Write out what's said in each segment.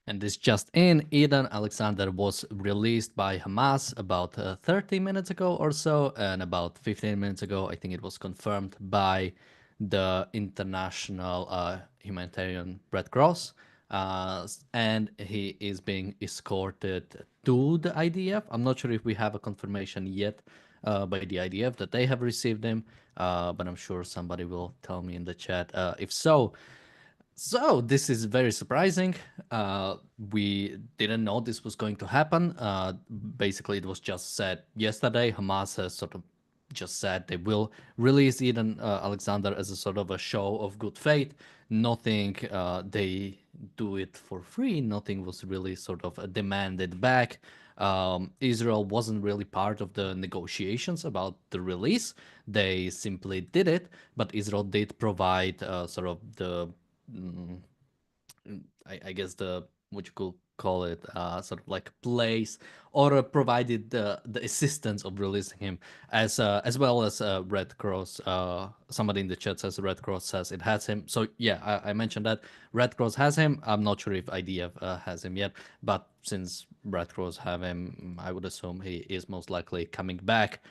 And this just in, Eden Alexander was released by Hamas about 30 minutes ago or so, and about 15 minutes ago, I think it was confirmed by the International Humanitarian Red Cross. And he is being escorted to the IDF. I'm not sure if we have a confirmation yet by the IDF that they have received him, but I'm sure somebody will tell me in the chat if so. So this is very surprising. We didn't know this was going to happen. Basically, it was just said yesterday. Hamas has sort of just said they will release Eden Alexander as a sort of a show of good faith. Nothing they do it for free. Nothing was really sort of demanded back. Israel wasn't really part of the negotiations about the release. They simply did it, but Israel did provide sort of the mm, I guess the what you could call it sort of like place or provided the assistance of releasing him as well as Red Cross. Somebody in the chat says Red Cross says it has him. So yeah, I mentioned that Red Cross has him. I'm not sure if IDF has him yet, but since Red Cross have him, I would assume he is most likely coming back.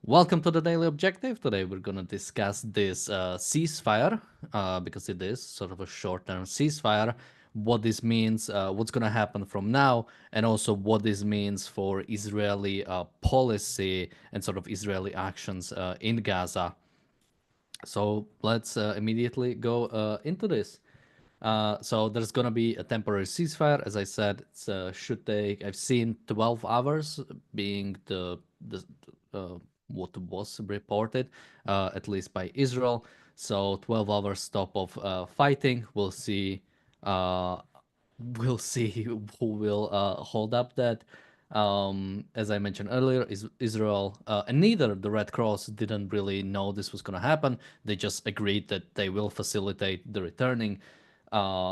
Welcome to the Daily Objective. Today we're going to discuss this ceasefire because it is sort of a short term ceasefire, what this means, what's going to happen from now, and also what this means for Israeli policy and sort of Israeli actions in Gaza. So let's immediately go into this. So there's gonna be a temporary ceasefire. As I said, it should take. I've seen 12 hours being the what was reported, at least by Israel. So 12 hours stop of fighting. Uh, we'll see who will hold up that. As I mentioned earlier, Israel and neither the Red Cross didn't really know this was going to happen. They just agreed that they will facilitate the returning.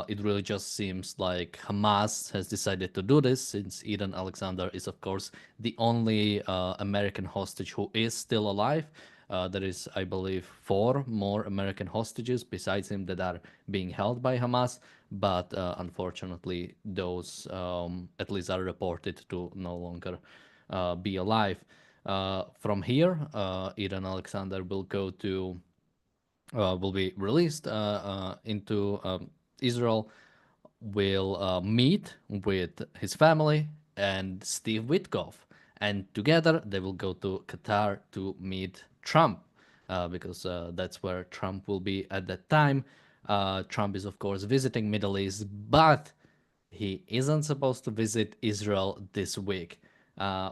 It really just seems like Hamas has decided to do this since Eden Alexander is, of course, the only American hostage who is still alive. There is, I believe, four more American hostages besides him that are being held by Hamas, but unfortunately, those at least are reported to no longer be alive. From here, Eden Alexander will be released into Israel, will meet with his family and Steve Witkoff. And together they will go to Qatar to meet Trump because that's where Trump will be at that time. Trump is, of course, visiting Middle East, but he isn't supposed to visit Israel this week,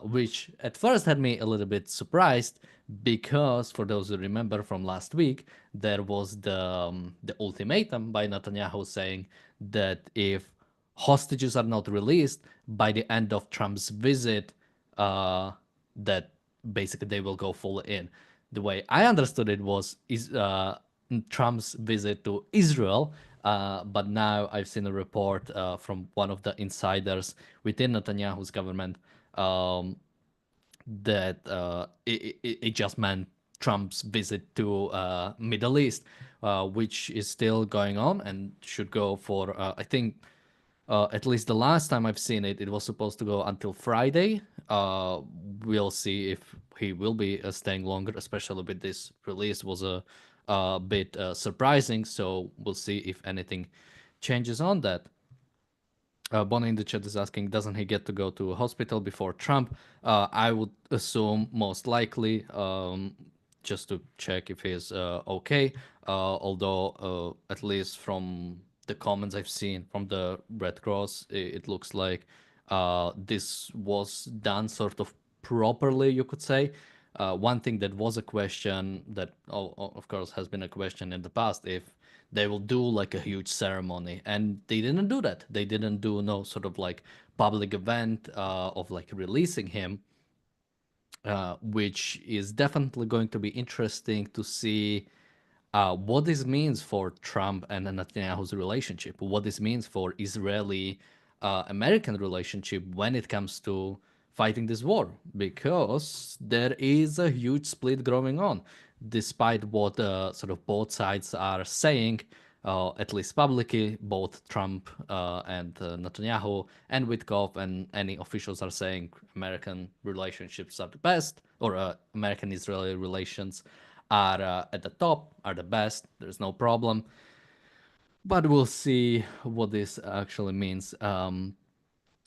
which at first had me a little bit surprised because, for those who remember from last week, there was the ultimatum by Netanyahu saying that if hostages are not released by the end of Trump's visit, that basically they will go full in. The way I understood it was Trump's visit to Israel, but now I've seen a report from one of the insiders within Netanyahu's government um, that it just meant Trump's visit to Middle East, which is still going on and should go for I think at least the last time I've seen it, it was supposed to go until Friday. We'll see if he will be staying longer, especially with this release was a bit surprising. So we'll see if anything changes on that. Bonnie in the chat is asking, doesn't he get to go to a hospital before Trump? I would assume most likely, just to check if he's okay. Although, at least from the comments I've seen from the Red Cross, it looks like this was done sort of properly, you could say. One thing that was a question that, of course, has been a question in the past, if they will do like a huge ceremony, and they didn't do that. They didn't do no sort of like public event of like releasing him, which is definitely going to be interesting to see what this means for Trump and Netanyahu's relationship, what this means for Israeli American relationship when it comes to fighting this war, because there is a huge split growing on. Despite what sort of both sides are saying, at least publicly. Both Trump and Netanyahu and Witkoff and any officials are saying American relationships are the best, or American-Israeli relations are at the top, are the best. There's no problem. But we'll see what this actually means.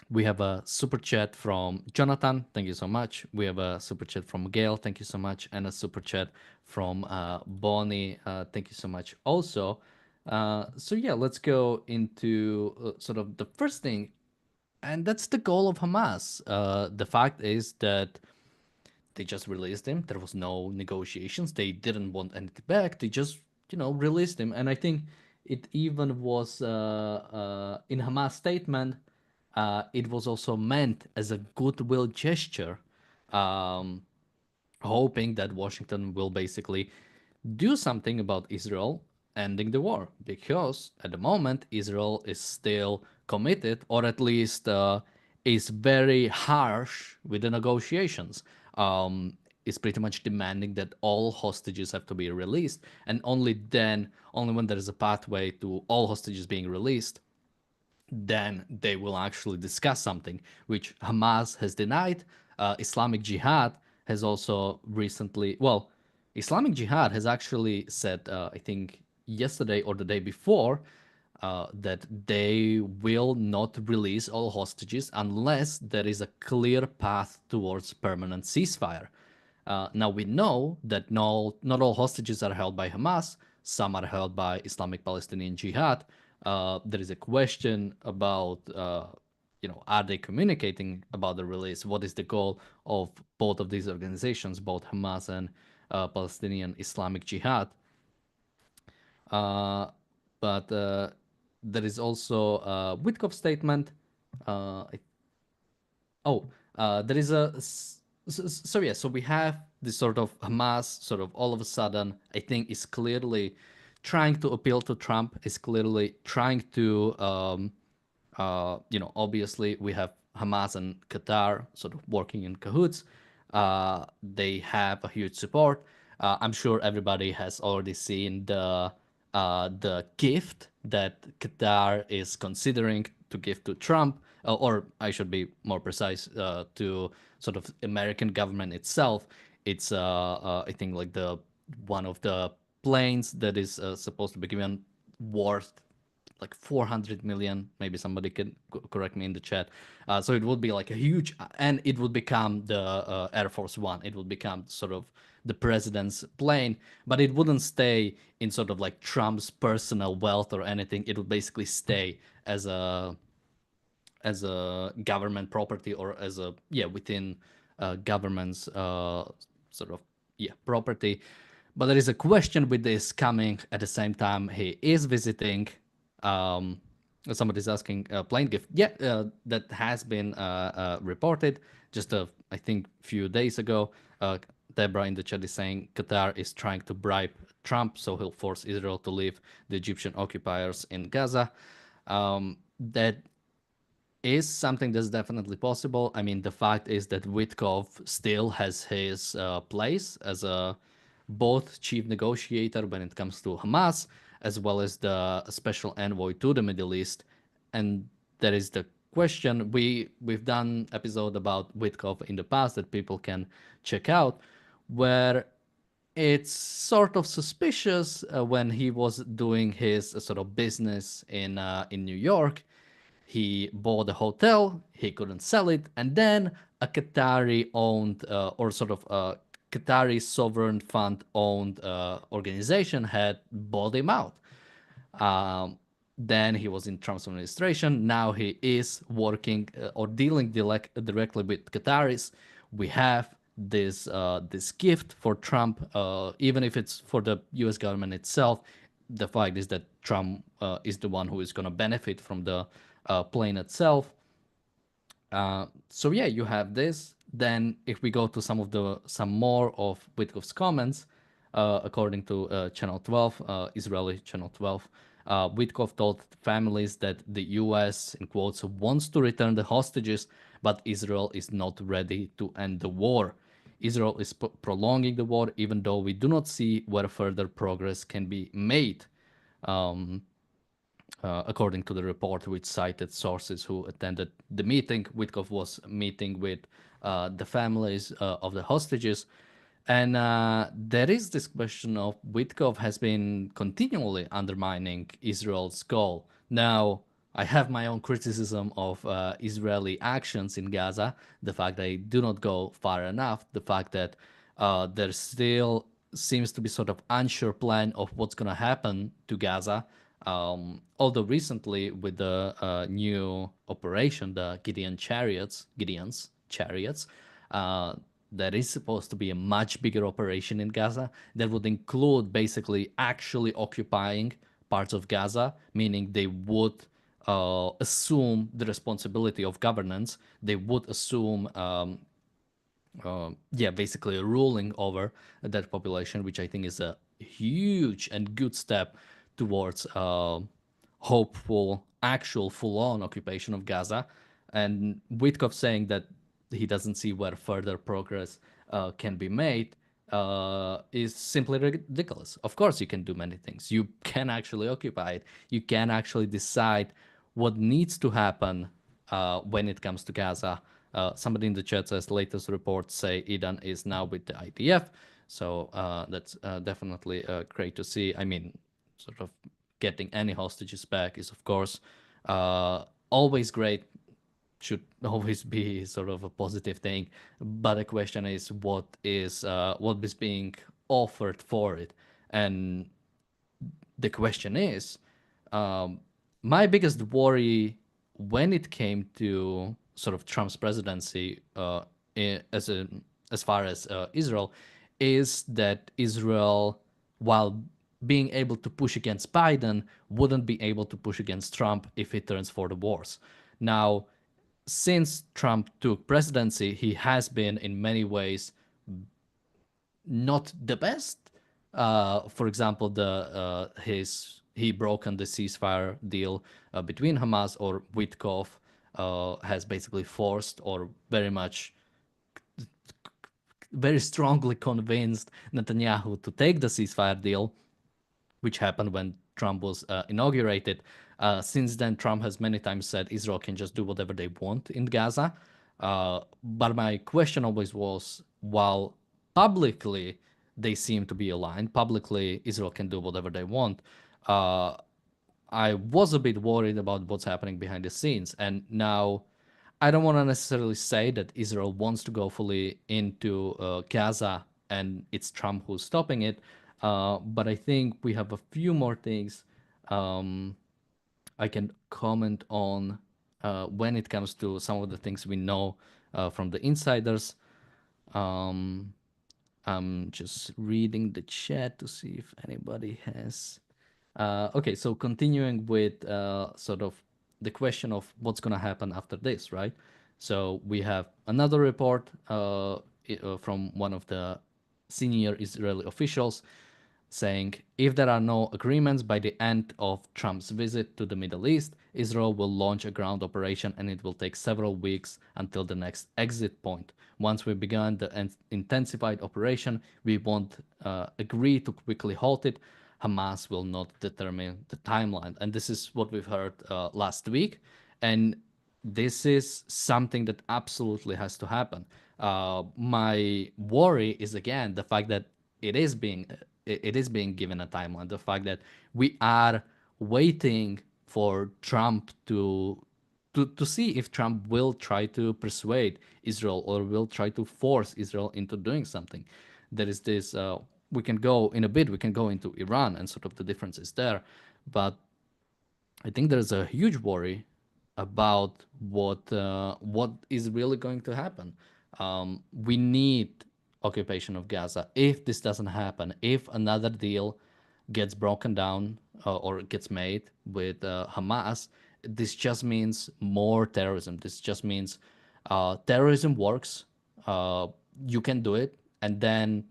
We have a super chat from Jonathan. Thank you so much. We have a super chat from Gail. Thank you so much. And a super chat from Bonnie. Thank you so much also. So, yeah, let's go into sort of the first thing. And that's the goal of Hamas. The fact is that they just released him. There was no negotiations. They didn't want anything back. They just, released him. And I think it even was in Hamas statement. It was also meant as a goodwill gesture, um, hoping that Washington will basically do something about Israel ending the war, because at the moment Israel is still committed, or at least is very harsh with the negotiations. Is pretty much demanding that all hostages have to be released, and only then, only when there is a pathway to all hostages being released, then they will actually discuss something, which Hamas has denied. Islamic Jihad has also recently, well, Islamic Jihad has actually said, I think yesterday or the day before, that they will not release all hostages unless there is a clear path towards permanent ceasefire. Now we know that not all hostages are held by Hamas. Some are held by Islamic Palestinian Jihad. There is a question about, are they communicating about the release? What is the goal of both of these organizations, both Hamas and Palestinian Islamic Jihad? Uh, but there is also a Witkoff statement. I Oh, there is so yeah. So we have this sort of Hamas, sort of all of a sudden, I think is clearly trying to appeal to Trump. Is clearly trying to, obviously we have Hamas and Qatar sort of working in cahoots. They have a huge support. I'm sure everybody has already seen the gift that Qatar is considering to give to Trump, or I should be more precise, to sort of American government itself. It's I think like the one of the planes that is supposed to be given worth like 400 million. Maybe somebody can correct me in the chat. So it would be like a huge, and it would become the Air Force One. It would become sort of the president's plane, but it wouldn't stay in sort of like Trump's personal wealth or anything. It would basically stay as a government property, or as a, yeah, within government's sort of, yeah, property. But there is a question with this coming at the same time he is visiting. um Somebody's asking, plane gift, yeah, that has been reported just I think few days ago. Deborah in the chat is saying Qatar is trying to bribe Trump so he'll force Israel to leave the Egyptian occupiers in Gaza. That is something that's definitely possible. I mean, the fact is that Witkoff still has his place as a both chief negotiator when it comes to Hamas, as well as the special envoy to the Middle East. And there is the question, we've done episode about Witkoff in the past that people can check out, where it's sort of suspicious when he was doing his sort of business in New York. He bought a hotel, he couldn't sell it, and then a Qatari owned, or sort of a Qatari sovereign fund owned organization had bought him out. Um, then he was in Trump's administration. Now he is working or dealing directly with Qataris. We have this gift for Trump, even if it's for the U.S. government itself. The fact is that Trump is the one who is going to benefit from the plane itself. So yeah, you have this. Then if we go to some more of Witkoff's comments, according to Channel 12, Israeli Channel 12, Witkoff told families that the U.S. in quotes wants to return the hostages, but Israel is not ready to end the war. Israel is prolonging the war, even though we do not see where further progress can be made. According to the report, which cited sources who attended the meeting. Witkoff was meeting with the families of the hostages. And there is this question of Witkoff has been continually undermining Israel's goal. Now, I have my own criticism of Israeli actions in Gaza, the fact they do not go far enough, the fact that there still seems to be sort of unsure plan of what's going to happen to Gaza. Although recently with the new operation, the Gideon's chariots, uh, that is supposed to be a much bigger operation in Gaza that would include basically actually occupying parts of Gaza, meaning they would assume the responsibility of governance. They would assume yeah, basically ruling over that population, which I think is a huge and good step towards hopeful, actual full-on occupation of Gaza. And Witkoff saying that he doesn't see where further progress can be made is simply ridiculous. Of course, you can do many things. You can actually occupy it. You can actually decide what needs to happen when it comes to Gaza. Somebody in the chat says latest reports say Idan is now with the IDF, so that's definitely great to see. I mean, sort of getting any hostages back is of course always great, should always be sort of a positive thing, but the question is what is being offered for it. And the question is, um, my biggest worry when it came to sort of Trump's presidency as far as Israel is that Israel, while being able to push against Biden, wouldn't be able to push against Trump if he turns for the wars. Now, since Trump took presidency, he has been in many ways not the best. For example, the his he broken the ceasefire deal between Hamas, or Witkoff has basically forced or very strongly convinced Netanyahu to take the ceasefire deal, which happened when Trump was inaugurated. Since then, Trump has many times said Israel can just do whatever they want in Gaza. But my question always was, while publicly they seem to be aligned, publicly Israel can do whatever they want. Uh, I was a bit worried about what's happening behind the scenes. And now I don't want to necessarily say that Israel wants to go fully into Gaza and it's Trump who's stopping it. But I think we have a few more things um, I can comment on when it comes to some of the things we know from the insiders. Um, I'm just reading the chat to see if anybody has. Okay, so continuing with sort of the question of what's going to happen after this, right? So we have another report from one of the senior Israeli officials saying if there are no agreements by the end of Trump's visit to the Middle East, Israel will launch a ground operation and it will take several weeks until the next exit point. Once we begin the intensified operation, we won't agree to quickly halt it. Hamas will not determine the timeline. And this is what we've heard last week. And this is something that absolutely has to happen. My worry is again the fact that it is being it is being given a timeline. The fact that we are waiting for Trump to see if Trump will try to persuade Israel or will try to force Israel into doing something. There is this. We can go in a bit. We can go into Iran and sort of the differences there, but I think there's a huge worry about what is really going to happen. We need occupation of Gaza. If this doesn't happen, if another deal gets broken down or gets made with Hamas, this just means more terrorism. This just means terrorism works. Uh, you can do it, and then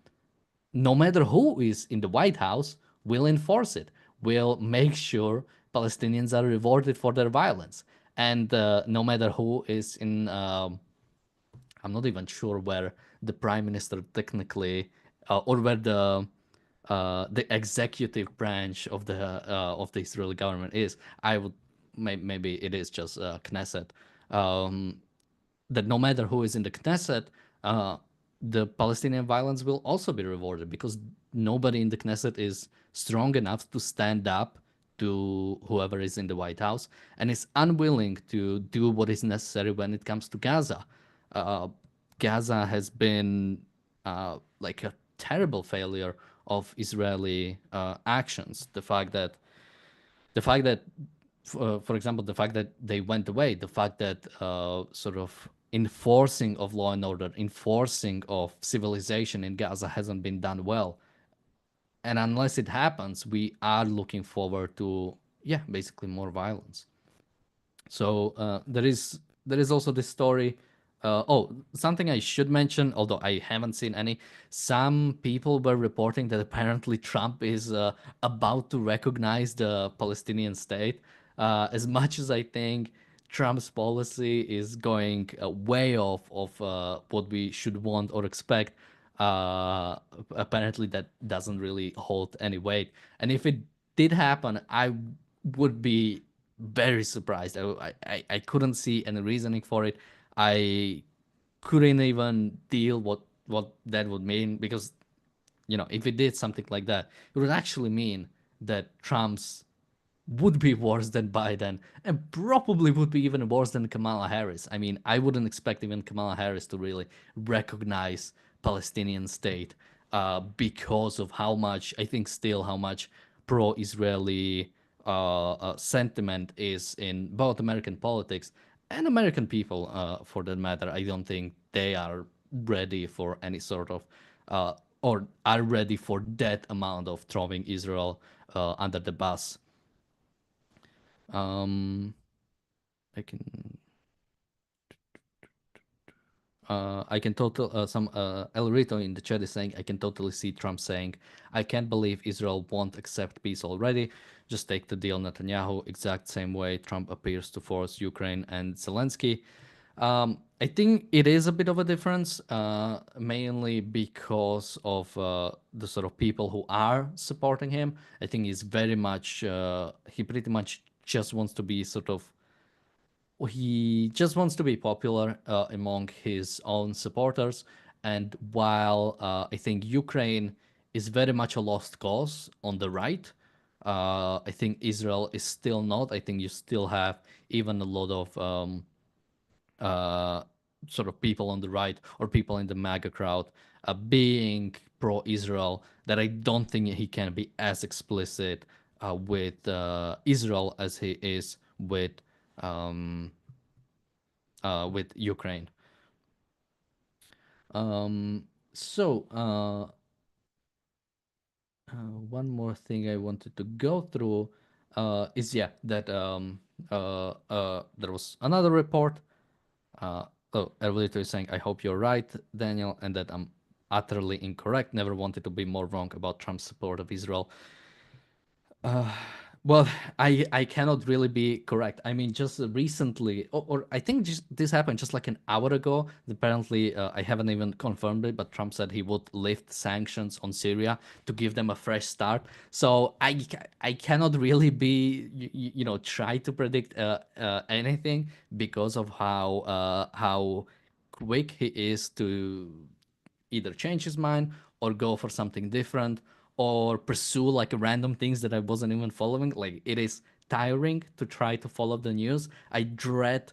no matter who is in the White House, will enforce it, will make sure Palestinians are rewarded for their violence. And no matter who is in, I'm not even sure where the prime minister technically, or where the the executive branch of the Israeli government is. I would maybe it is just Knesset. Um, that no matter who is in the Knesset, uh, the Palestinian violence will also be rewarded because nobody in the Knesset is strong enough to stand up to whoever is in the White House and is unwilling to do what is necessary when it comes to Gaza. Uh, Gaza has been like a terrible failure of Israeli actions. The fact that for example, the fact that they went away, the fact that sort of enforcing of law and order, enforcing of civilization in Gaza hasn't been done well. And unless it happens, we are looking forward to, yeah, basically more violence. So there is also this story. Something I should mention, although I haven't seen any. Some people were reporting that apparently Trump is about to recognize the Palestinian state. As much as I think Trump's policy is going way off of what we should want or expect, uh, apparently that doesn't really hold any weight. And if it did happen, I would be very surprised. I couldn't see any reasoning for it. I couldn't even deal what that would mean because if it did something like that, it would actually mean that Trump's would be worse than Biden and probably would be even worse than Kamala Harris. I mean, I wouldn't expect even Kamala Harris to really recognize Palestinian state because of how much, I think still how much pro-Israeli sentiment is in both American politics and American people for that matter. I don't think they are ready for any sort of uh, or are ready for that amount of throwing Israel under the bus. Um, I can I can total some El Rito in the chat is saying I can totally see Trump saying I can't believe Israel won't accept peace already. Just take the deal, Netanyahu. Exact same way Trump appears to force Ukraine and Zelensky. I think it is a bit of a difference, mainly because of the sort of people who are supporting him. I think he's very much he pretty much just wants to be sort of he just wants to be popular among his own supporters. And while I think Ukraine is very much a lost cause on the right, I think Israel is still not. I think you still have even a lot of uh, sort of people on the right or people in the MAGA crowd being pro-Israel that I don't think he can be as explicit with Israel as he is um, with Ukraine. So one more thing I wanted to go through is yeah that there was another report. Everybody is saying I hope you're right, Daniel, and that I'm utterly incorrect. Never wanted to be more wrong about Trump's support of Israel. Well, I cannot really be correct. I mean, just recently, or I think just this happened just like an hour ago. Apparently, I haven't even confirmed it, but Trump said he would lift sanctions on Syria to give them a fresh start. So I cannot really be try to predict anything because of how quick he is to either change his mind or go for something different or pursue like random things that I wasn't even following. Like it is tiring to try to follow the news. I dread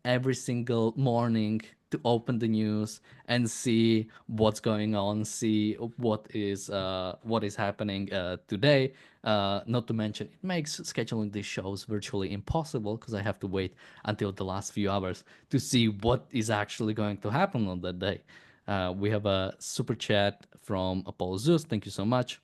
every single morning to open the news and see what's going on, see what is happening today. Not to mention, it makes scheduling these shows virtually impossible because I have to wait until the last few hours to see what is actually going to happen on that day. We have a super chat from Apollo Zeus. Thank you so much.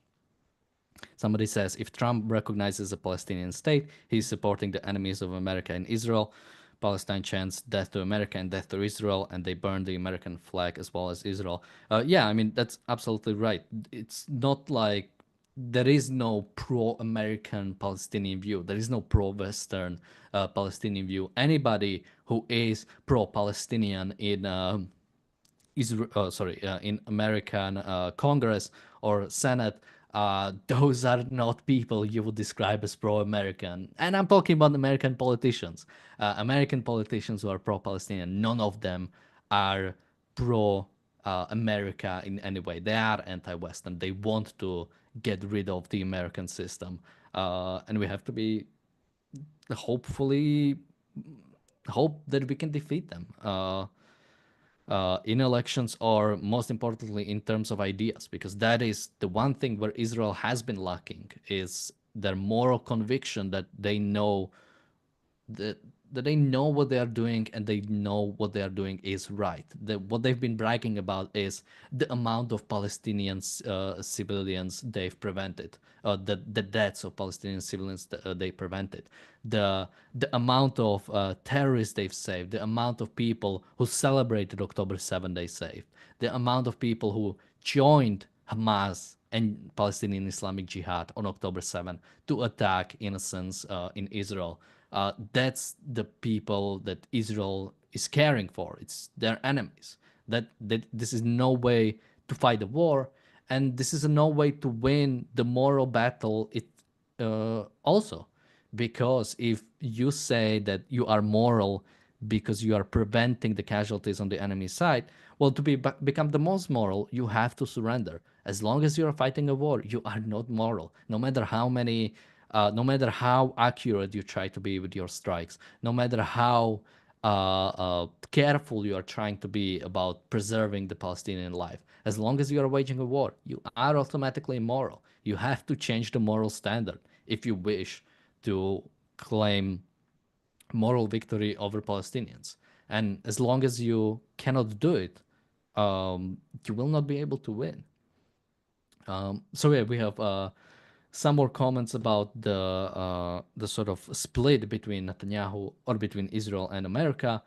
Somebody says if Trump recognizes a Palestinian state, he's supporting the enemies of America and Israel. Palestine chants death to America and death to Israel, and they burn the American flag as well as Israel. Yeah, I mean, that's absolutely right. It's not like there is no pro-American Palestinian view. There is no pro-Western Palestinian view. Anybody who is pro-Palestinian in American Congress or Senate, those are not people you would describe as pro-American. And I'm talking about American politicians. American politicians who are pro-Palestinian. None of them are pro America in any way. They are anti-Western. They want to get rid of the American system, and we have to be hopefully hope that we can defeat them in elections, or most importantly in terms of ideas, because that is the one thing where Israel has been lacking, is their moral conviction that they know that they know what they are doing, and they know what they are doing is right. What they've been bragging about is the amount of Palestinian civilians they've prevented, the deaths of Palestinian civilians that they prevented, the amount of terrorists they've saved, the amount of people who celebrated October 7th they saved, the amount of people who joined Hamas and Palestinian Islamic Jihad on October 7th to attack innocents in Israel. That's the people that Israel is caring for. It's their enemies. That this is no way to fight the war, and this is no way to win the moral battle. It also, because if you say that you are moral because you are preventing the casualties on the enemy side, well, to become the most moral, you have to surrender. As long as you are fighting a war, you are not moral. No matter how accurate you try to be with your strikes, no matter how careful you are trying to be about preserving the Palestinian life, as long as you are waging a war, you are automatically immoral. You have to change the moral standard if you wish to claim moral victory over Palestinians. And as long as you cannot do it, you will not be able to win. So yeah, we have some more comments about the sort of split between Netanyahu, or between Israel and America.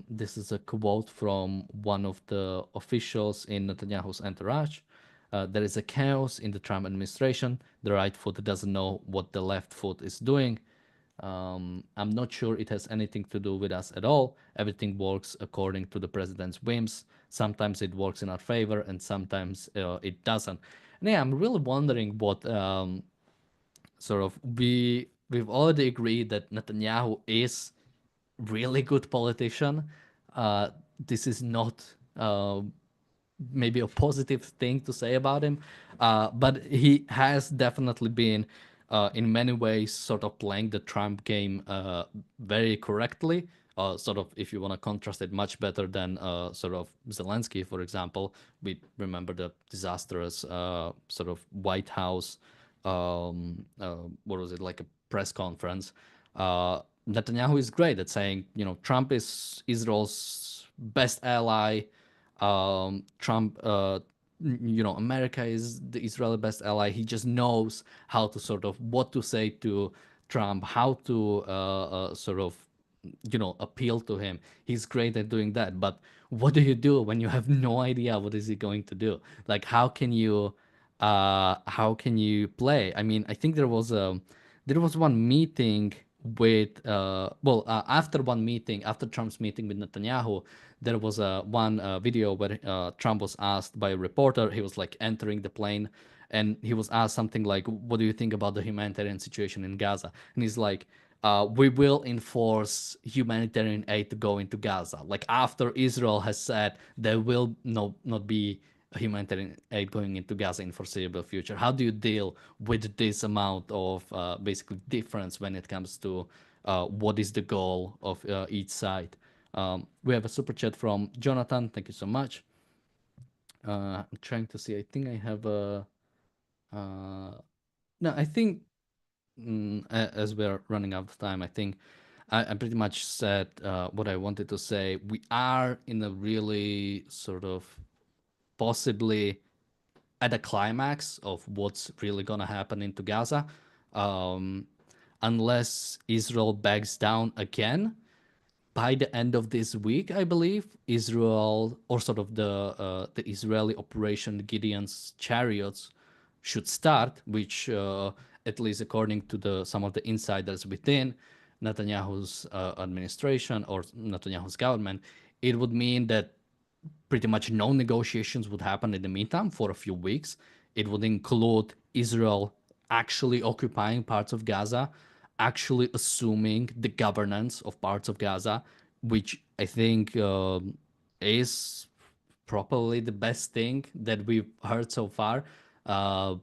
This is a quote from one of the officials in Netanyahu's entourage. There is a chaos in the Trump administration. The right foot doesn't know what the left foot is doing. I'm not sure it has anything to do with us at all. Everything works according to the president's whims. Sometimes it works in our favor, and sometimes it doesn't. And yeah, I'm really wondering what sort of we've already agreed that Netanyahu is really good politician. Uh, this is not maybe a positive thing to say about him, but he has definitely been, in many ways, sort of playing the Trump game very correctly. Sort of, if you want to contrast it, much better than sort of Zelensky, for example. We remember the disastrous sort of White House, what was it, like a press conference. Netanyahu is great at saying, Trump is Israel's best ally. Trump, America is the Israeli best ally. He just knows how to sort of what to say to Trump, how to sort of, appeal to him. He's great at doing that. But what do you do when you have no idea what is he going to do? Like, how can you play? I mean, I think there was one meeting with after one meeting, after Trump's meeting with Netanyahu, there was one video where Trump was asked by a reporter. He was like entering the plane, and he was asked something like, "What do you think about the humanitarian situation in Gaza?" And he's like, "We will enforce humanitarian aid to go into Gaza." Like, after Israel has said there will not be humanitarian aid going into Gaza in foreseeable future. How do you deal with this amount of basically difference when it comes to what is the goal of each side? We have a super chat from Jonathan. Thank you so much. I'm trying to see. I think I have a. No, I think as we're running out of time, I think I pretty much said what I wanted to say. We are in a really sort of possibly at a climax of what's really going to happen into Gaza. Um, unless Israel backs down again, by the end of this week, I believe, Israel, or sort of the Israeli Operation Gideon's Chariots, should start, which, at least according to some of the insiders within Netanyahu's administration or Netanyahu's government, it would mean that pretty much no negotiations would happen in the meantime for a few weeks. It would include Israel actually occupying parts of Gaza, actually assuming the governance of parts of Gaza, which I think is probably the best thing that we've heard so far. Uh,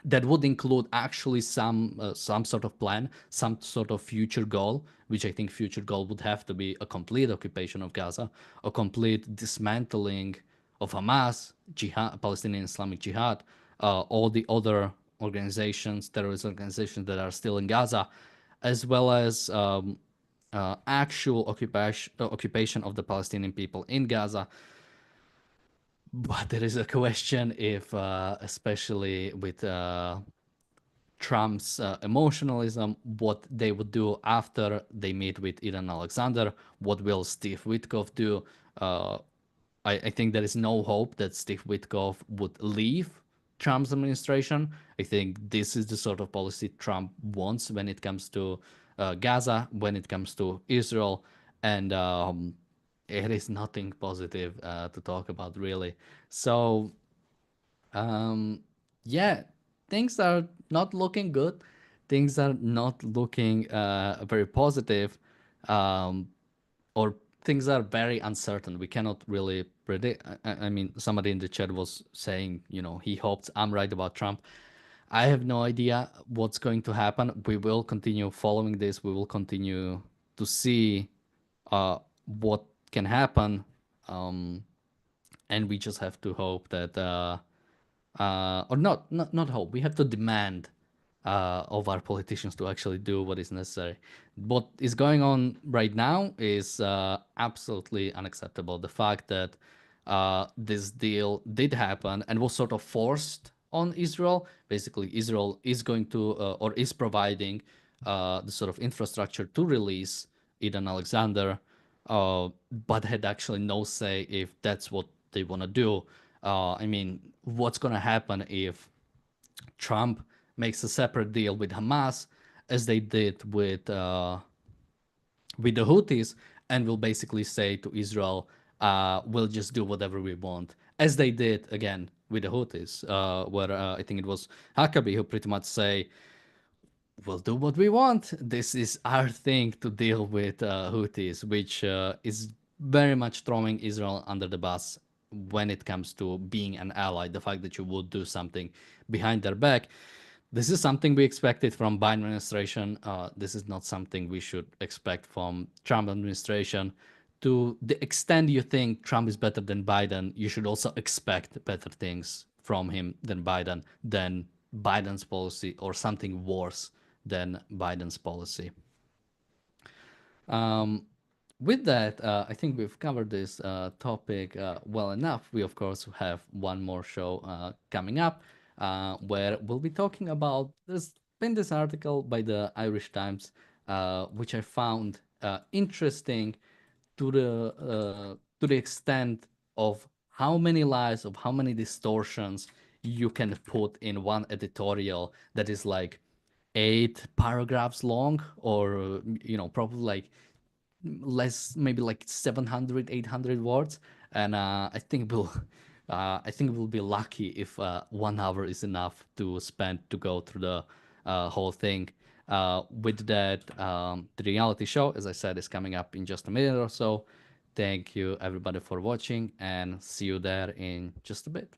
that would include actually some sort of plan, some sort of future goal, which I think future goal would have to be a complete occupation of Gaza, a complete dismantling of Hamas, Jihad, Palestinian Islamic Jihad, all the other organizations, terrorist organizations that are still in Gaza, as well as actual occupation of the Palestinian people in Gaza. But there is a question if, especially with Trump's emotionalism, what they would do after they meet with Iran Alexander, what will Steve Witkoff do? Uh, I think there is no hope that Steve Witkoff would leave Trump's administration. I think this is the sort of policy Trump wants when it comes to Gaza, when it comes to Israel, and it is nothing positive to talk about, really. So um, yeah, things are not looking good. Things are not looking very positive, um, or things are very uncertain. We cannot really predict. I mean, somebody in the chat was saying, he hopes I'm right about Trump. I have no idea what's going to happen. We will continue following this. We will continue to see what can happen, um, and we just have to hope that or not hope. We have to demand of our politicians to actually do what is necessary. What is going on right now is absolutely unacceptable. The fact that this deal did happen and was sort of forced on Israel. Basically, Israel is going to or is providing the sort of infrastructure to release Eden Alexander, but had actually no say if that's what they want to do. I mean, what's going to happen if Trump makes a separate deal with Hamas, as they did with the Houthis, and will basically say to Israel, "We'll just do whatever we want," as they did again with the Houthis, where I think it was Huckabee who pretty much say, "We'll do what we want. This is our thing to deal with Houthis," which is very much throwing Israel under the bus when it comes to being an ally. The fact that you would do something behind their back. This is something we expected from Biden administration. This is not something we should expect from Trump administration. To the extent you think Trump is better than Biden, you should also expect better things from him than Biden's policy, or something worse than Biden's policy. Um, with that, I think we've covered this topic well enough. We, of course, have one more show coming up where we'll be talking about this. In this article by the Irish Times, which I found interesting to the extent of how many lies, of how many distortions you can put in one editorial that is like 8 paragraphs long, or probably like less, maybe like 700, 800 words. And I think we'll be lucky if 1 hour is enough to spend to go through the whole thing. With that, the reality show, as I said, is coming up in just a minute or so. Thank you everybody for watching, and see you there in just a bit.